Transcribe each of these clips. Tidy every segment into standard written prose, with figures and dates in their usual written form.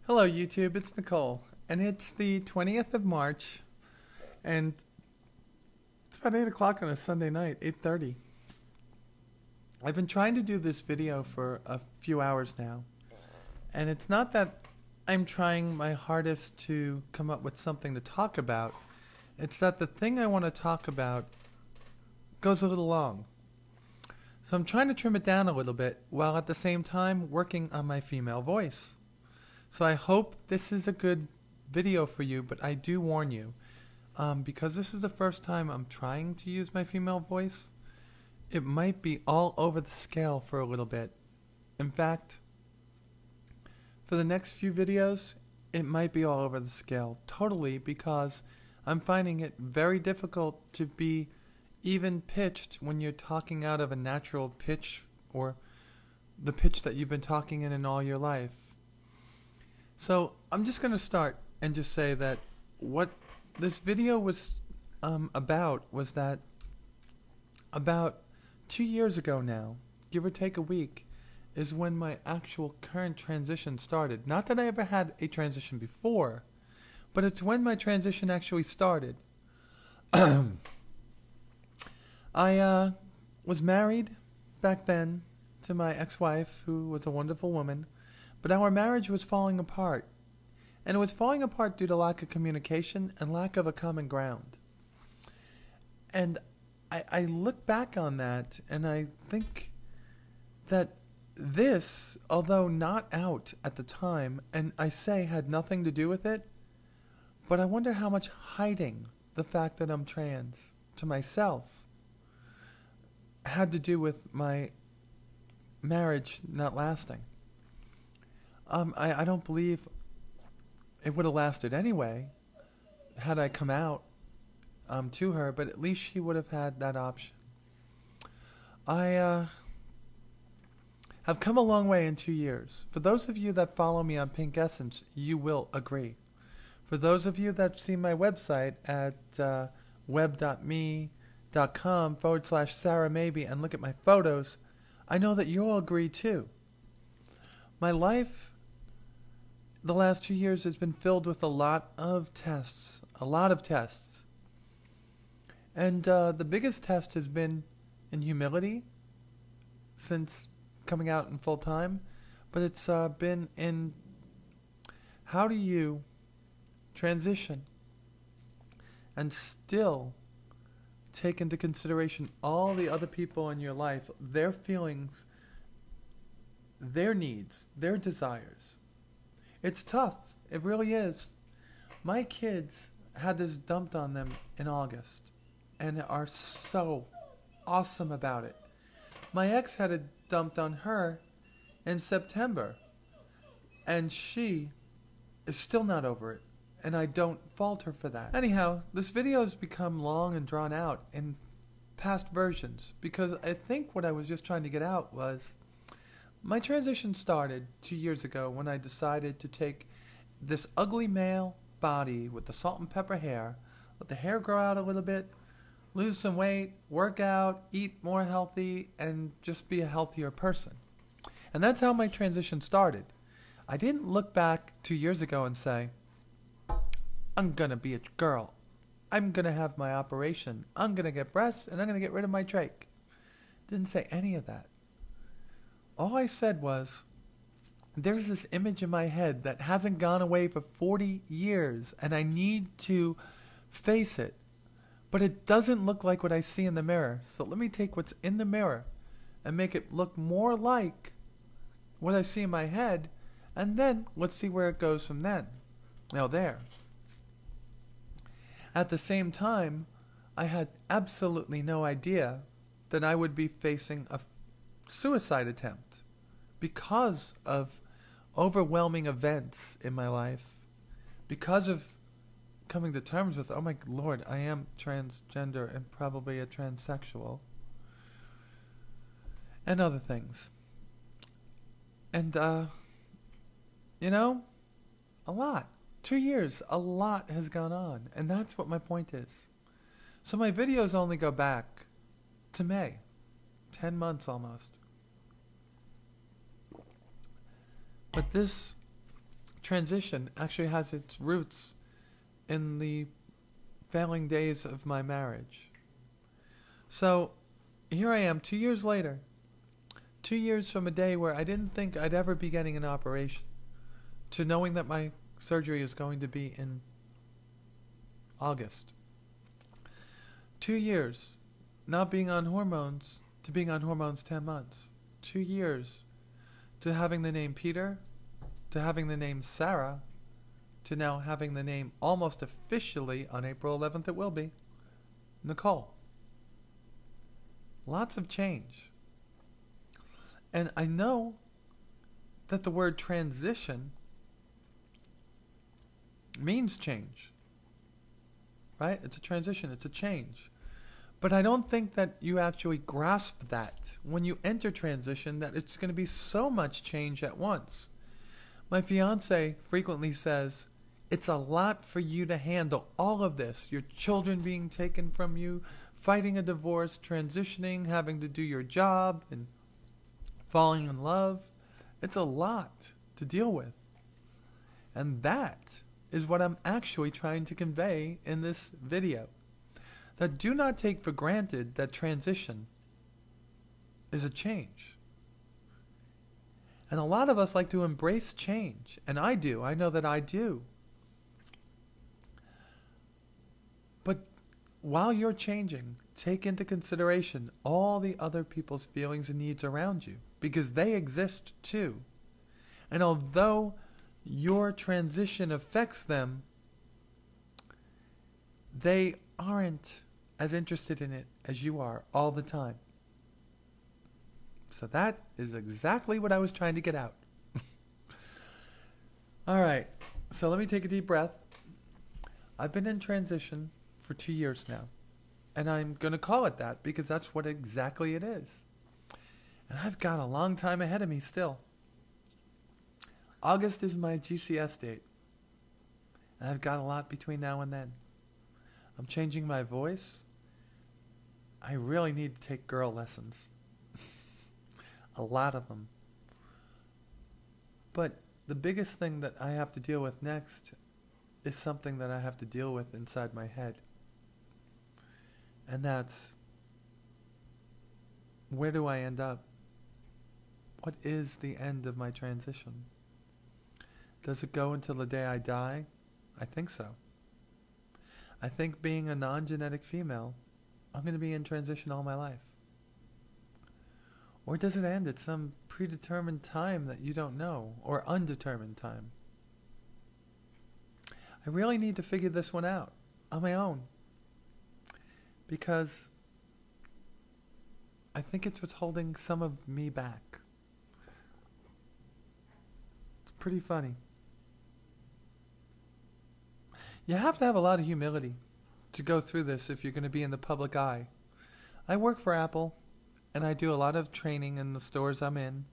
Hello YouTube, it's Nicole, and it's the 20th of March, and it's about 8 o'clock on a Sunday night, 8:30. I've been trying to do this video for a few hours now, and it's not that I'm trying my hardest to come up with something to talk about, it's that the thing I want to talk about goes a little long. So I'm trying to trim it down a little bit, while at the same time working on my female voice. So I hope this is a good video for you, but I do warn you, because this is the first time I'm trying to use my female voice, it might be all over the scale for a little bit. In fact, for the next few videos, it might be all over the scale totally, because I'm finding it very difficult to be even pitched when you're talking out of a natural pitch or the pitch that you've been talking in all your life. So I'm just going to start and just say that what this video was about was that about 2 years ago now, give or take a week, is when my actual current transition started. Not that I ever had a transition before, but it's when my transition actually started. I was married back then to my ex-wife, who was a wonderful woman. But our marriage was falling apart, and it was falling apart due to lack of communication and lack of a common ground. And I look back on that, and I think that this, although not out at the time, and I say had nothing to do with it, but I wonder how much hiding the fact that I'm trans to myself had to do with my marriage not lasting. I don't believe it would have lasted anyway had I come out to her, but at least she would have had that option. I have come a long way in 2 years. For those of you that follow me on Pink Essence, you will agree. For those of you that see my website at web.me.com/Sarah Maybe and look at my photos, I know that you'll agree too. My life the last 2 years has been filled with a lot of tests. And the biggest test has been in humility since coming out in full time. But it's been in how do you transition and still take into consideration all the other people in your life, their feelings, their needs, their desires. It's tough. It really is. My kids had this dumped on them in August and are so awesome about it. My ex had it dumped on her in September, and she is still not over it, and I don't fault her for that. Anyhow, this video has become long and drawn out in past versions, because I think what I was just trying to get out was my transition started 2 years ago when I decided to take this ugly male body with the salt and pepper hair, let the hair grow out a little bit, lose some weight, work out, eat more healthy, and just be a healthier person. And that's how my transition started. I didn't look back 2 years ago and say, I'm going to be a girl. I'm going to have my operation. I'm going to get breasts, and I'm going to get rid of my trach. Didn't say any of that. All I said was, there's this image in my head that hasn't gone away for 40 years, and I need to face it. But it doesn't look like what I see in the mirror. So let me take what's in the mirror and make it look more like what I see in my head, and then let's see where it goes from then. Now there. At the same time, I had absolutely no idea that I would be facing a suicide attempt because of overwhelming events in my life, because of coming to terms with, oh my Lord, I am transgender and probably a transsexual, and other things. And, you know, a lot. 2 years, a lot has gone on, and that's what my point is. So my videos only go back to May, 10 months almost. But this transition actually has its roots in the failing days of my marriage. So here I am 2 years later, 2 years from a day where I didn't think I'd ever be getting an operation, to knowing that my surgery is going to be in August. 2 years not being on hormones to being on hormones 10 months. 2 years to having the name Peter, to having the name Sarah, to now having the name almost officially, on April 11th it will be, Nicole. Lots of change. And I know that the word transition means change. Right? It's a transition. It's a change. But I don't think that you actually grasp that when you enter transition, that it's going to be so much change at once. My fiance frequently says, it's a lot for you to handle all of this. Your children being taken from you, fighting a divorce, transitioning, having to do your job, and falling in love. It's a lot to deal with. And that is what I'm actually trying to convey in this video. That do not take for granted that transition is a change. And a lot of us like to embrace change. And I do. I know that I do. But while you're changing, take into consideration all the other people's feelings and needs around you, because they exist too. And although your transition affects them, they aren't as interested in it as you are all the time. So that is exactly what I was trying to get out. All right, so let me take a deep breath. I've been in transition for 2 years now, and I'm going to call it that because that's what exactly it is. And I've got a long time ahead of me still. August is my GCS date, and I've got a lot between now and then. I'm changing my voice. I really need to take girl lessons. A lot of them. But the biggest thing that I have to deal with next is something that I have to deal with inside my head. And that's, where do I end up? What is the end of my transition? Does it go until the day I die? I think so. I think being a non-genetic female, I'm going to be in transition all my life. Or does it end at some predetermined time that you don't know, or undetermined time? I really need to figure this one out on my own, because I think it's what's holding some of me back. It's pretty funny. You have to have a lot of humility to go through this if you're going to be in the public eye. I work for Apple, and I do a lot of training in the stores I'm in.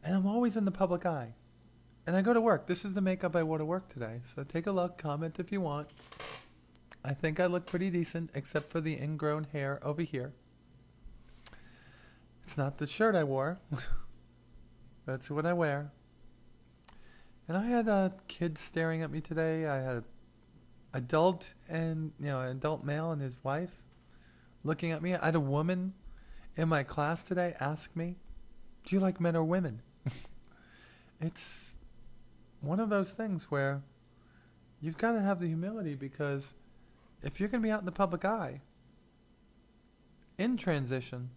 And I'm always in the public eye. And I go to work. This is the makeup I wore to work today. So take a look, comment if you want. I think I look pretty decent, except for the ingrown hair over here. It's not the shirt I wore. That's what I wear. And I had kids staring at me today. I had an adult male and his wife looking at me. I had a woman in my class today ask me, do you like men or women? It's one of those things where you've got to have the humility, because if you're going to be out in the public eye, in transition,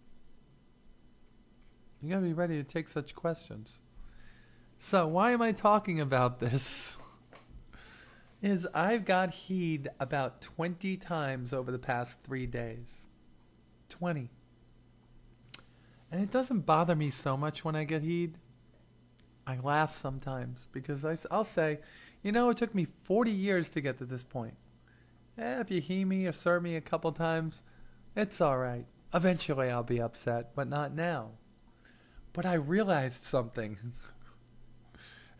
you got to be ready to take such questions. So why am I talking about this? Is I've got heed about 20 times over the past 3 days. 20. And it doesn't bother me so much when I get heed. I laugh sometimes because I'll say, it took me 40 years to get to this point. If you he me or sir me a couple times, it's all right. Eventually I'll be upset, but not now. But I realized something.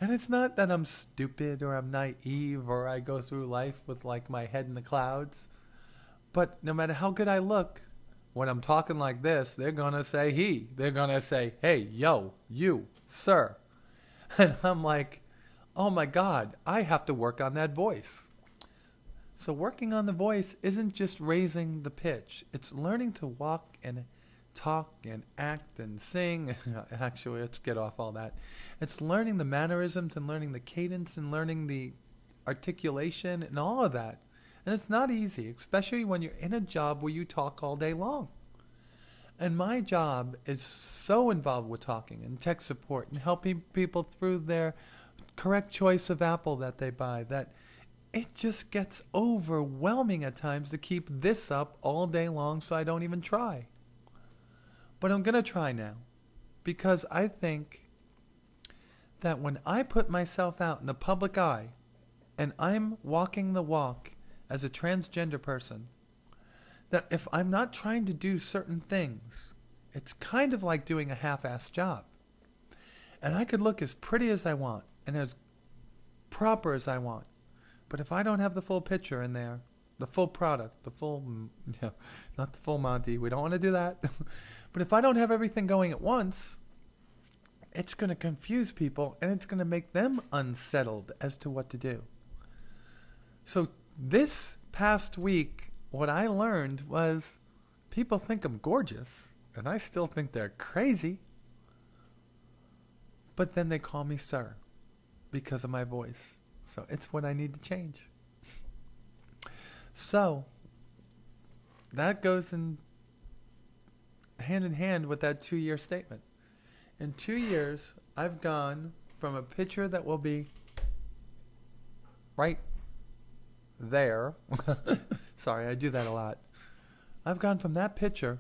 And it's not that I'm stupid or I'm naive or I go through life with my head in the clouds. But no matter how good I look, when I'm talking like this, they're going to say he. They're going to say, hey, yo, you, sir. And I'm like, oh my God, I have to work on that voice. So working on the voice isn't just raising the pitch. It's learning to walk and talk and act and sing. Actually, let's get off all that. It's learning the mannerisms and learning the cadence and learning the articulation and all of that. And it's not easy, especially when you're in a job where you talk all day long. And my job is so involved with talking and tech support and helping people through their correct choice of apple that they buy that it just gets overwhelming at times to keep this up all day long, so I don't even try. But I'm going to try now, because I think that when I put myself out in the public eye and I'm walking the walk as a transgender person, that if I'm not trying to do certain things, it's kind of like doing a half-assed job. And I could look as pretty as I want and as proper as I want. But if I don't have the full picture in there, the full product, the full, not the full Monty, we don't want to do that. But if I don't have everything going at once, it's going to confuse people and it's going to make them unsettled as to what to do. So this past week, what I learned was people think I'm gorgeous, and I still think they're crazy. But then they call me sir because of my voice. So it's what I need to change. So that goes in hand with that 2-year statement. In 2 years, I've gone from a picture that will be right there. Sorry, I do that a lot. I've gone from that picture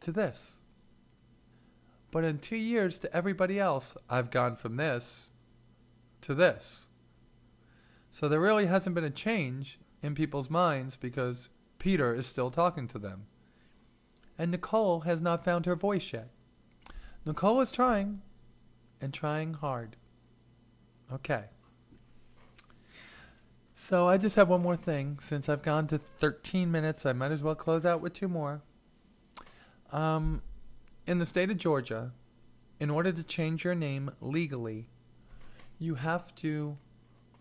to this. But in 2 years, to everybody else, I've gone from this to this. So there really hasn't been a change in people's minds because Peter is still talking to them. And Nicole has not found her voice yet. Nicole is trying, and trying hard. Okay. So I just have one more thing. Since I've gone to 13 minutes, I might as well close out with 2 more. In the state of Georgia, in order to change your name legally, you have to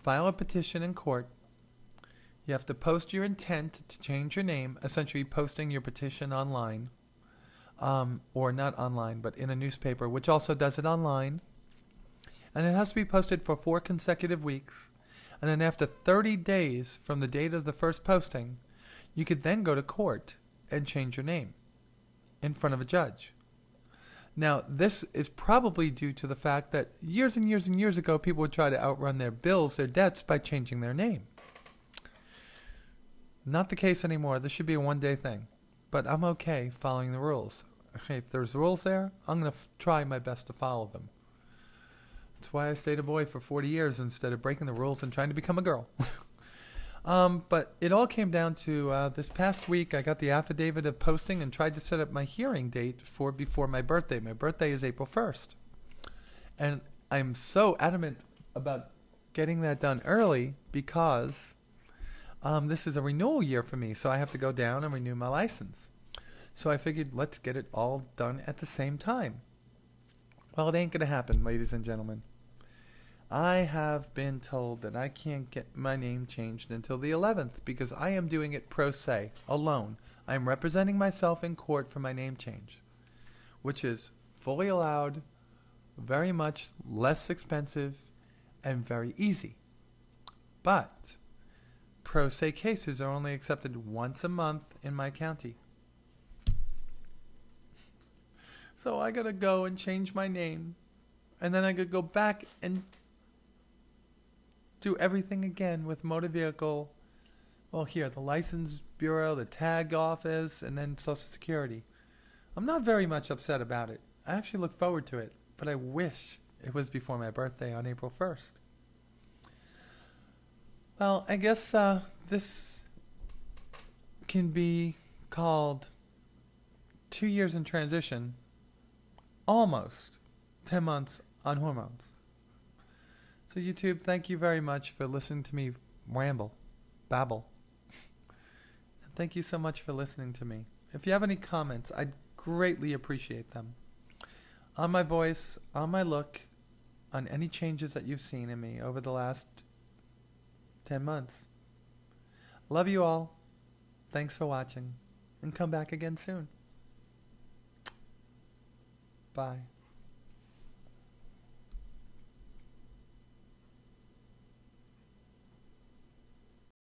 file a petition in court. You have to post your intent to change your name, essentially posting your petition online, or not online, but in a newspaper, which also does it online. And it has to be posted for 4 consecutive weeks. And then after 30 days from the date of the first posting, you could then go to court and change your name in front of a judge. Now, this is probably due to the fact that years and years and years ago, people would try to outrun their bills, their debts, by changing their name. Not the case anymore. This should be a one-day thing. But I'm okay following the rules. Okay, if there's rules there, I'm going to try my best to follow them. That's why I stayed a boy for 40 years instead of breaking the rules and trying to become a girl. But it all came down to this past week, I got the affidavit of posting and tried to set up my hearing date for before my birthday. My birthday is April 1st. And I'm so adamant about getting that done early because this is a renewal year for me, so I have to go down and renew my license. So I figured, let's get it all done at the same time. Well, it ain't going to happen, ladies and gentlemen. I have been told that I can't get my name changed until the 11th because I am doing it pro se, alone. I am representing myself in court for my name change, which is fully allowed, very much less expensive, and very easy. But pro se cases are only accepted once a month in my county. So I gotta go and change my name, and then I could go back and do everything again with motor vehicle. Well, here, the license bureau, the tag office, and then Social Security. I'm not very much upset about it. I actually look forward to it, but I wish it was before my birthday on April 1st. Well, I guess this can be called 2 years in transition, almost 10 months on hormones. So YouTube, thank you very much for listening to me babble. And thank you so much for listening to me. If you have any comments, I'd greatly appreciate them. On my voice, on my look, on any changes that you've seen in me over the last 10 months. Love you all. Thanks for watching. And come back again soon. Bye.